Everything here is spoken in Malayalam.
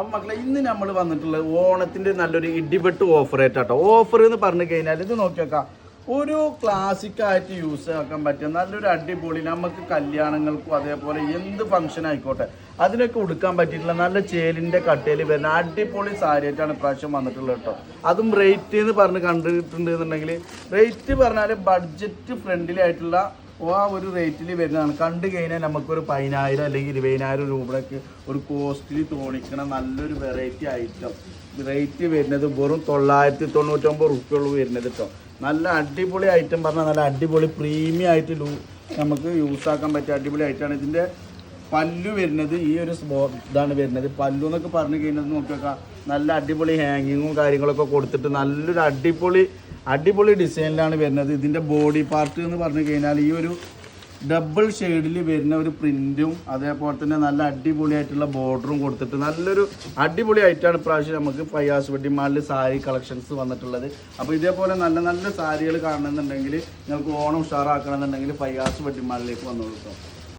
അപ്പം മക്കളെ ഇന്ന് നമ്മൾ വന്നിട്ടുള്ളത് ഓണത്തിൻ്റെ നല്ലൊരു ഇടിവെട്ട് ഓഫർ ആയിട്ടാട്ടോ. ഓഫർ എന്ന് പറഞ്ഞു കഴിഞ്ഞാൽ ഇത് നോക്കിയേക്കാം, ഒരു ക്ലാസിക്കായിട്ട് യൂസ് ആക്കാൻ പറ്റിയ നല്ലൊരു അടിപൊളി, നമുക്ക് കല്യാണങ്ങൾക്കും അതേപോലെ എന്ത് ഫംഗ്ഷൻ ആയിക്കോട്ടെ അതിനൊക്കെ ഉടുക്കാൻ പറ്റിയിട്ടുള്ള നല്ല ചേലിൻ്റെ കട്ടയിൽ വരുന്ന അടിപൊളി സാരി ആയിട്ടാണ് ഇപ്രാവശ്യം വന്നിട്ടുള്ളത് കേട്ടോ. അതും റേറ്റ് എന്ന് പറഞ്ഞ് കണ്ടിട്ടുണ്ട് എന്നുണ്ടെങ്കിൽ റേറ്റ് പറഞ്ഞാൽ ബഡ്ജറ്റ് ഫ്രണ്ട്ലി ആയിട്ടുള്ള ആ ഒരു റേറ്റിൽ വരുന്നതാണ്. കണ്ടു കഴിഞ്ഞാൽ നമുക്കൊരു 10,000 അല്ലെങ്കിൽ 20,000 രൂപയ്ക്ക് ഒരു കോസ്റ്റ്ലി തോന്നിക്കണ നല്ലൊരു വെറൈറ്റി ഐറ്റം. റേറ്റ് വരുന്നത് വെറും 999 റുപ്യുള്ളൂ വരുന്നത് കേട്ടോ. നല്ല അടിപൊളി ഐറ്റം പറഞ്ഞാൽ നല്ല അടിപൊളി പ്രീമിയം ആയിട്ട് നമുക്ക് യൂസ് ആക്കാൻ പറ്റിയ അടിപൊളി ഐറ്റമാണ്. ഇതിൻ്റെ പല്ലു വരുന്നത് ഈ ഒരു ഇതാണ് വരുന്നത്. പല്ലു എന്നൊക്കെ പറഞ്ഞു കഴിഞ്ഞാൽ നോക്കിയൊക്കെ നല്ല അടിപൊളി ഹാങ്ങിങ്ങും കാര്യങ്ങളൊക്കെ കൊടുത്തിട്ട് നല്ലൊരു അടിപൊളി ഡിസൈനിലാണ് വരുന്നത്. ഇതിൻ്റെ ബോഡി പാർട്ട് എന്ന് പറഞ്ഞു കഴിഞ്ഞാൽ ഈ ഒരു ഡബിൾ ഷെയ്ഡിൽ വരുന്ന ഒരു പ്രിൻറ്റും അതേപോലെ തന്നെ നല്ല അടിപൊളിയായിട്ടുള്ള ബോർഡറും കൊടുത്തിട്ട് നല്ലൊരു അടിപൊളി ആയിട്ടാണ് ഇപ്രാവശ്യം നമുക്ക് ഫയാസ് വെഡിങ് മാളിൽ സാരി കളക്ഷൻസ് വന്നിട്ടുള്ളത്. അപ്പോൾ ഇതേപോലെ നല്ല സാരികൾ കാണണമെന്നുണ്ടെങ്കിൽ നിങ്ങൾക്ക് ഓണം ഉഷാറാക്കണമെന്നുണ്ടെങ്കിൽ ഫയാസ് വെഡിങ് മാളിലേക്ക് വന്നോളൂ കേട്ടോ.